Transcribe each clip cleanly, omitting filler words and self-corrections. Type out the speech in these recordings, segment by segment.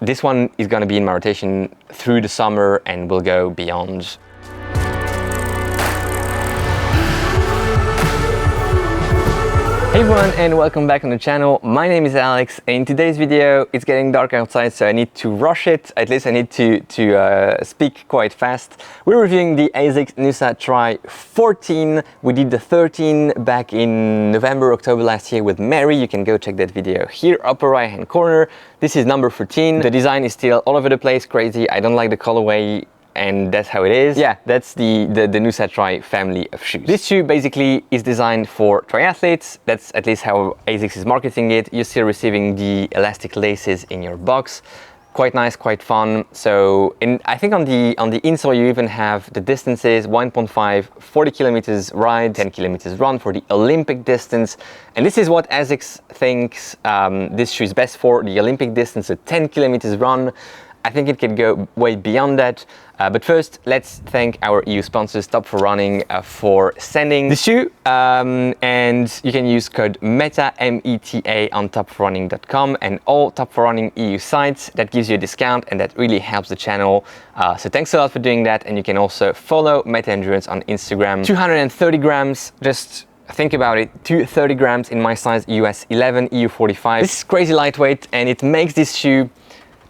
this one is going to be in my rotation through the summer and will go beyond. Hey everyone, and welcome back on the channel. My name is Alex, and in today's video it's getting dark outside, so I need to rush it. At least I need to speak quite fast. We're reviewing the Asics Noosa Tri 14. We did the 13 back in November, October last year with Mary. You can go check that video here, upper right hand corner. This is number 14. The design is still all over the place, crazy. I don't like the colorway, and that's how it is. Yeah, that's the Noosa Tri family of shoes. This shoe basically is designed for triathletes. That's at least how Asics is marketing it. You're still receiving the elastic laces in your box. Quite nice, quite fun. So I think on the insole you even have the distances: 1.5, 40 kilometers ride, 10 kilometers run for the Olympic distance. And this is what Asics thinks this shoe is best for, the Olympic distance, a 10 kilometers run. I think it can go way beyond that. But first, let's thank our EU sponsors, Top for Running, for sending the shoe. And you can use code META, M-E-T-A, on topforrunning.com and all Top for Running EU sites. That gives you a discount, and that really helps the channel. So thanks a lot for doing that. And you can also follow Meta Endurance on Instagram. 230 grams, just think about it, 230 grams in my size, US 11, EU 45. This is crazy lightweight, and it makes this shoe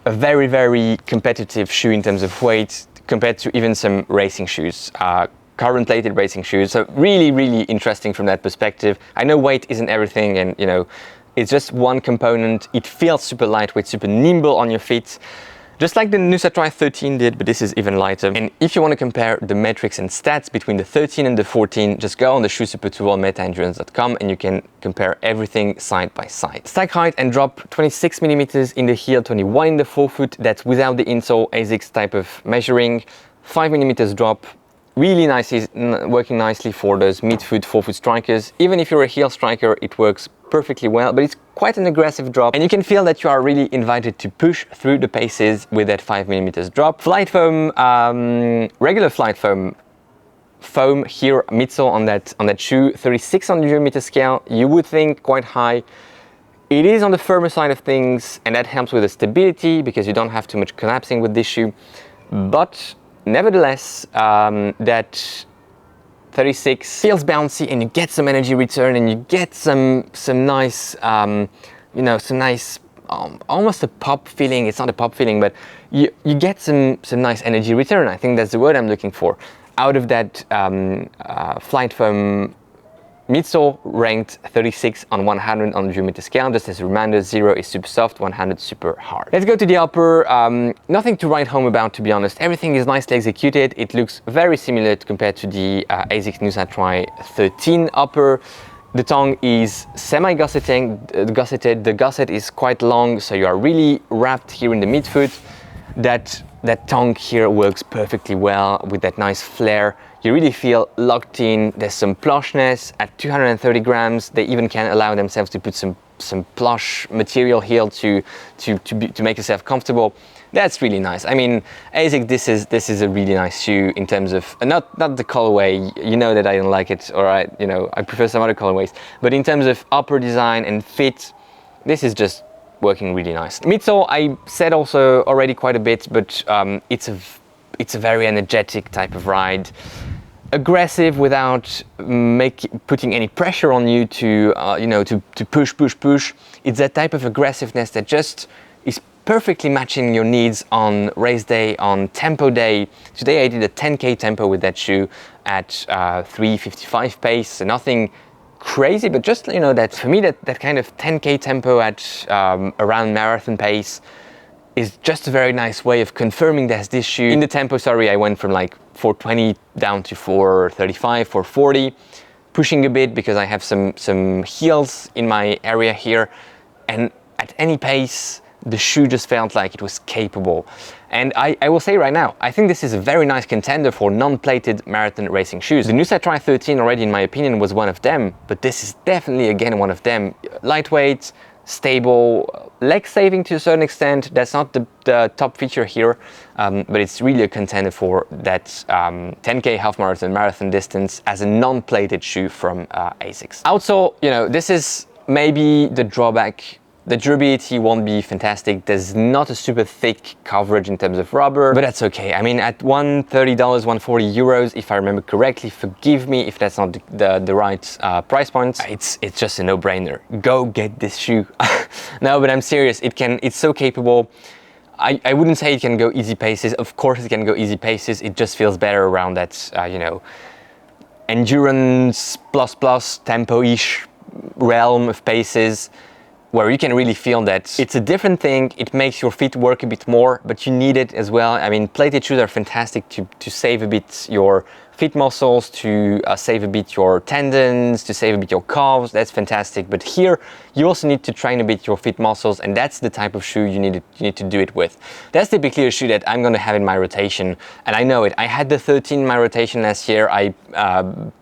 a very, very competitive shoe in terms of weight compared to even some racing shoes, carbon-plated racing shoes. So really, really interesting from that perspective. I know weight isn't everything, and you know, it's just one component. It feels super lightweight, super nimble on your feet, just like the Noosa Tri 13 did, but this is even lighter. And if you want to compare the metrics and stats between the 13 and the 14, just go on the Shoe Super Tool, metaendurance.com, and you can compare everything side by side. Stack height and drop: 26 millimeters in the heel, 21 in the forefoot. That's without the insole, Asics type of measuring. 5 millimeters drop. Really nice, working nicely for those mid-foot, forefoot strikers. Even if you're a heel striker, it works perfectly well, but it's quite an aggressive drop, and you can feel that you are really invited to push through the paces with that 5 millimeters drop. Flight foam, regular flight foam here, midsole on that shoe, 36 on the Euro-meter scale. You would think quite high. It is on the firmer side of things, and that helps with the stability because you don't have too much collapsing with this shoe. But nevertheless, that 36 feels bouncy, and you get some energy return, and you get some nice, you know, some nice, almost a pop feeling. It's not a pop feeling, but you get some nice energy return. I think that's the word I'm looking for. Out of that flight foam midsole, ranked 36 on 100 on the Euro-meter scale. Just as a reminder, 0 is super soft, 100 super hard. Let's go to the upper. Nothing to write home about, to be honest. Everything is nicely executed. It looks very similar compared to the Asics Noosa Tri 13 upper. The tongue is semi-gusseted. The gusset is quite long, so you are really wrapped here in the midfoot. That tongue here works perfectly well with that nice flare. You really feel locked in. There's some plushness at 230 grams. They even can allow themselves to put some plush material here to make yourself comfortable. That's really nice. I mean, Asics, this is a really nice shoe in terms of not the colorway. You know that I don't like it, or I prefer some other colorways. But in terms of upper design and fit, this is just working really nice. Midsole, I said also already quite a bit, but it's a very energetic type of ride. Aggressive without putting any pressure on you to push. It's that type of aggressiveness that just is perfectly matching your needs on race day, on tempo day. Today I did a 10K tempo with that shoe at 3:55 pace, so nothing crazy, but just, you know, that for me, that kind of 10K tempo at around marathon pace is just a very nice way of confirming that this shoe. In the tempo, I went from like 420 down to 435, 440, pushing a bit because I have some heels in my area here, and at any pace the shoe just felt like it was capable. And I will say right now, I think this is a very nice contender for non-plated marathon racing shoes. The Noosa Tri 13 already, in my opinion, was one of them, but this is definitely again one of them. Lightweight, stable, leg saving to a certain extent. That's not the top feature here, but it's really a contender for that 10K half marathon distance as a non-plated shoe from Asics. Outsole, you know, this is maybe the drawback The durability won't be fantastic. There's not a super thick coverage in terms of rubber, but that's okay. I mean, at $130, €140, if I remember correctly, forgive me if that's not the right price point. It's just a no-brainer. Go get this shoe. No, but I'm serious. It's so capable. I wouldn't say it can go easy paces. Of course, it can go easy paces. It just feels better around that, you know, endurance plus tempo-ish realm of paces, where you can really feel that it's a different thing. It makes your feet work a bit more, but you need it as well. I mean, plated shoes are fantastic to save a bit your feet muscles, to save a bit your tendons, to save a bit your calves. That's fantastic. But here, you also need to train a bit your feet muscles, and that's the type of shoe you need to do it with. That's typically a shoe that I'm gonna have in my rotation, and I know it. I had the 13 in my rotation last year. I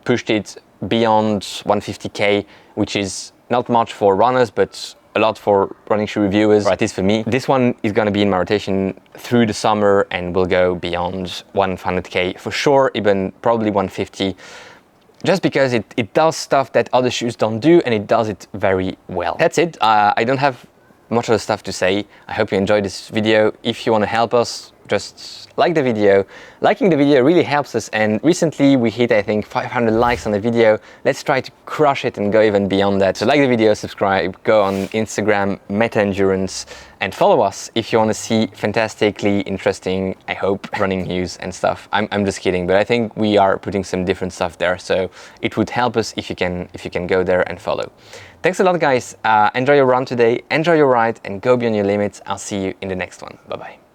pushed it beyond 150K, which is not much for runners, but a lot for running shoe reviewers, or at least for me. This one is gonna be in my rotation through the summer and will go beyond 100K for sure, even probably 150, just because it does stuff that other shoes don't do, and it does it very well. That's it. I don't have much other stuff to say. I hope you enjoyed this video. If you wanna help us, just like the video. Liking the video really helps us, and recently we hit, I think, 500 likes on the video. Let's try to crush it and go even beyond that. So like the video, subscribe, go on Instagram, Meta Endurance, and follow us if you want to see fantastically interesting, I hope, running news and stuff. I'm just kidding, but I think we are putting some different stuff there, so it would help us if you can go there and follow. Thanks a lot, guys. Enjoy your run today, enjoy your ride, and go beyond your limits. I'll see you in the next one. Bye-bye.